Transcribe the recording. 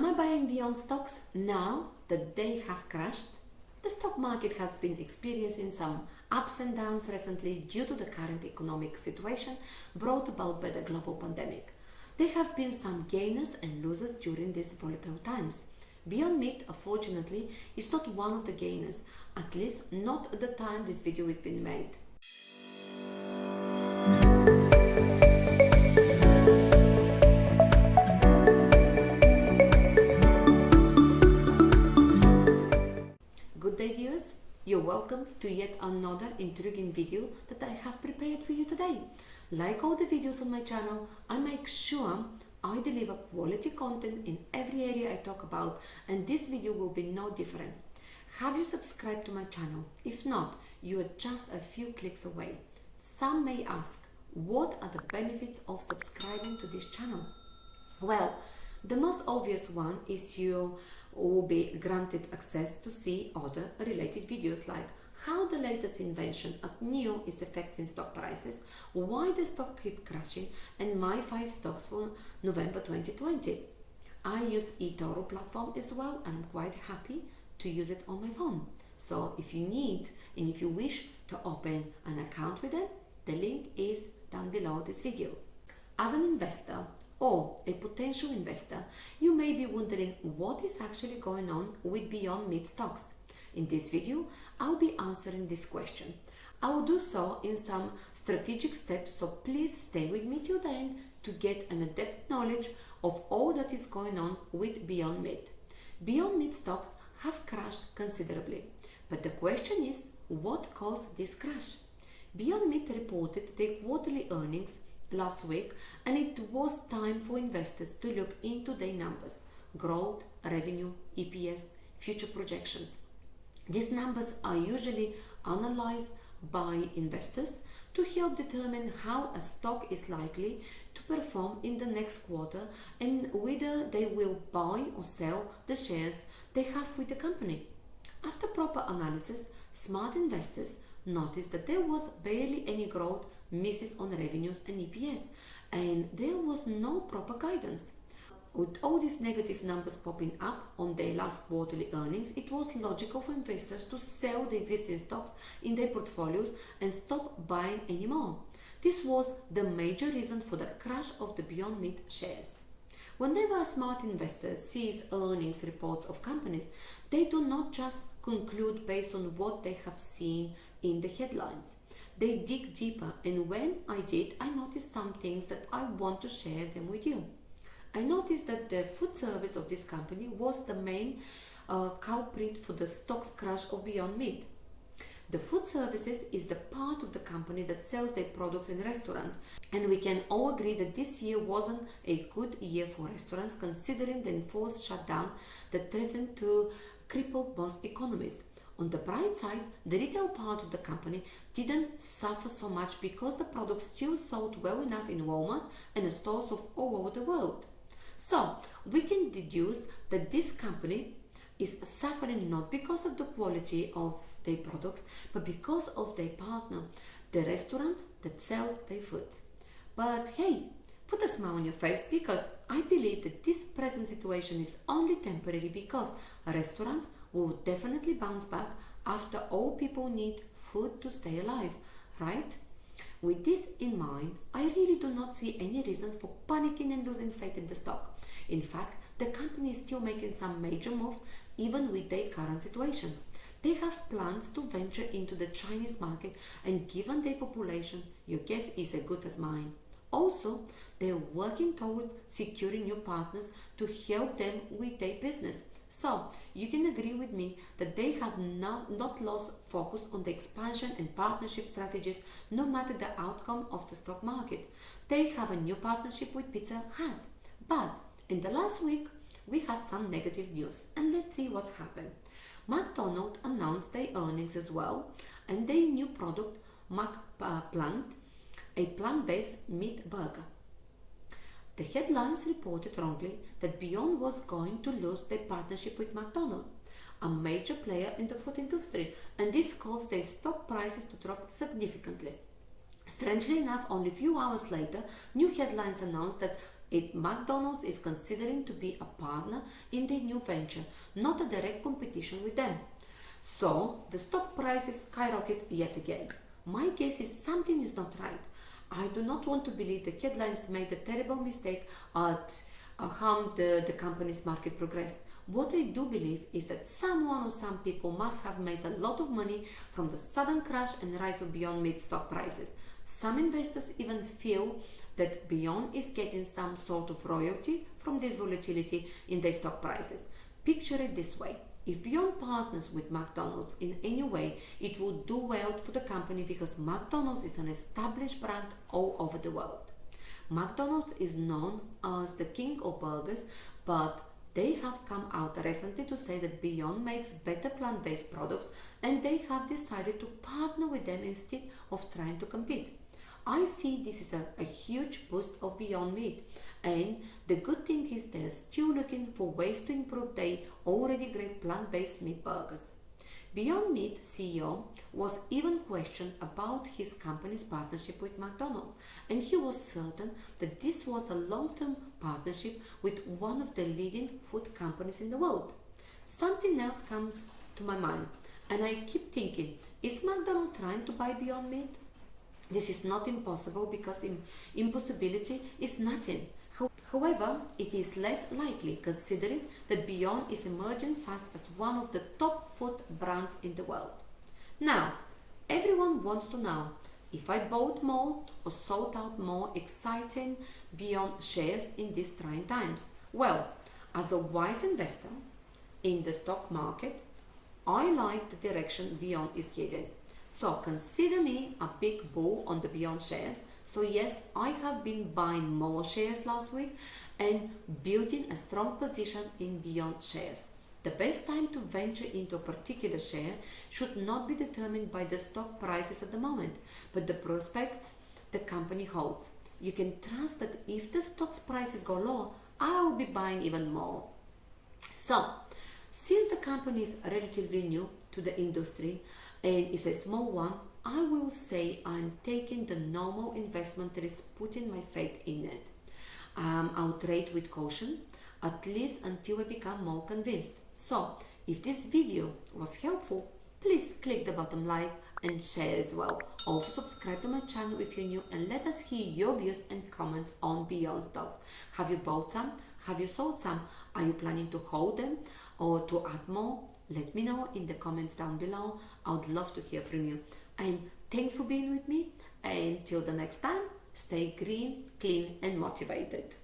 Am I buying Beyond stocks now that they have crashed? The stock market has been experiencing some ups and downs recently due to the current economic situation brought about by the global pandemic. There have been some gainers and losers during these volatile times. Beyond Meat, unfortunately, is not one of the gainers, at least not at the time this video is being made. Good day viewers, you're welcome to yet another intriguing video that I have prepared for you today. Like all the videos on my channel, I make sure I deliver quality content in every area I talk about, and this video will be no different. Have you subscribed to my channel? If not, you are just a few clicks away. Some may ask, what are the benefits of subscribing to this channel? Well, the most obvious one is you will be granted access to see other related videos like how the latest invention at new is affecting stock prices, why the stock keep crashing, and my 5 stocks for November 2020. I use eToro platform as well, and I'm quite happy to use it on my phone. So if you need and if you wish to open an account with them, the link is down below this video. As an investor or a potential investor, you may be wondering what is actually going on with Beyond Meat stocks. In this video, I'll be answering this question. I will do so in some strategic steps, so please stay with me till the end to get an in-depth knowledge of all that is going on with Beyond Meat. Beyond Meat stocks have crashed considerably, but the question is, what caused this crash? Beyond Meat reported their quarterly earnings last week, and it was time for investors to look into their numbers: growth, revenue, EPS, future projections. These numbers are usually analyzed by investors to help determine how a stock is likely to perform in the next quarter and whether they will buy or sell the shares they have with the company. After proper analysis, smart investors noticed that there was barely any growth, misses on revenues and EPS, and there was no proper guidance. With all these negative numbers popping up on their last quarterly earnings, it was logical for investors to sell the existing stocks in their portfolios and stop buying anymore. This was the major reason for the crash of the Beyond Meat shares. Whenever a smart investor sees earnings reports of companies, they do not just conclude based on what they have seen in the headlines. They dig deeper, and when I did, I noticed some things that I want to share them with you. I noticed that the food service of this company was the main culprit for the stock's crash of Beyond Meat. The food services is the part of the company that sells their products in restaurants, and we can all agree that this year wasn't a good year for restaurants considering the enforced shutdown that threatened to cripple most economies. On the bright side, the retail part of the company didn't suffer so much because the products still sold well enough in Walmart and the stores of all over the world. So, we can deduce that this company is suffering not because of the quality of their products, but because of their partner, the restaurant that sells their food. But hey, put a smile on your face, because I believe that this present situation is only temporary, because restaurants will definitely bounce back. After all, people need food to stay alive, right? With this in mind, I really do not see any reasons for panicking and losing faith in the stock. In fact, the company is still making some major moves even with their current situation. They have plans to venture into the Chinese market, and given their population, your guess is as good as mine. Also, they are working towards securing new partners to help them with their business. So, you can agree with me that they have not lost focus on the expansion and partnership strategies no matter the outcome of the stock market. They have a new partnership with Pizza Hut. But in the last week, we had some negative news, and let's see what's happened. McDonald's announced their earnings as well, and their new product, McPlant, a plant-based meat burger. The headlines reported wrongly that Beyond was going to lose their partnership with McDonald's, a major player in the food industry, and this caused their stock prices to drop significantly. Strangely enough, only a few hours later, new headlines announced that McDonald's is considering to be a partner in their new venture, not a direct competition with them. So the stock prices skyrocket yet again. My guess is something is not right. I do not want to believe the headlines made a terrible mistake at harmed the company's market progress. What I do believe is that someone or some people must have made a lot of money from the sudden crash and rise of Beyond Meat stock prices. Some investors even feel that Beyond is getting some sort of royalty from this volatility in their stock prices. Picture it this way. If Beyond partners with McDonald's in any way, it will do well for the company because McDonald's is an established brand all over the world. McDonald's is known as the king of burgers, but they have come out recently to say that Beyond makes better plant-based products and they have decided to partner with them instead of trying to compete. I see this is a huge boost of Beyond Meat, and the good thing is they're still looking for ways to improve their already great plant-based meat burgers. Beyond Meat CEO was even questioned about his company's partnership with McDonald's, and he was certain that this was a long-term partnership with one of the leading food companies in the world. Something else comes to my mind, and I keep thinking, is McDonald's trying to buy Beyond Meat? This is not impossible because impossibility is nothing. However, it is less likely considering that Beyond is emerging fast as one of the top food brands in the world. Now, everyone wants to know if I bought more or sought out more exciting Beyond shares in these trying times. Well, as a wise investor in the stock market, I like the direction Beyond is heading. So consider me a big bull on the Beyond shares. So yes, I have been buying more shares last week and building a strong position in Beyond shares. The best time to venture into a particular share should not be determined by the stock prices at the moment, but the prospects the company holds. You can trust that if the stock's prices go low, I will be buying even more. So, since the company is relatively new to the industry and is a small one, I will say I'm taking the normal investment risk, putting my faith in it. I'll trade with caution, at least until I become more convinced. So, if this video was helpful, please click the bottom like and share as well. Also subscribe to my channel if you're new and let us hear your views and comments on Beyond stocks. Have you bought some? Have you sold some? Are you planning to hold them or to add more? Let me know in the comments down below. I would love to hear from you. And thanks for being with me. And till the next time, stay green, clean and motivated.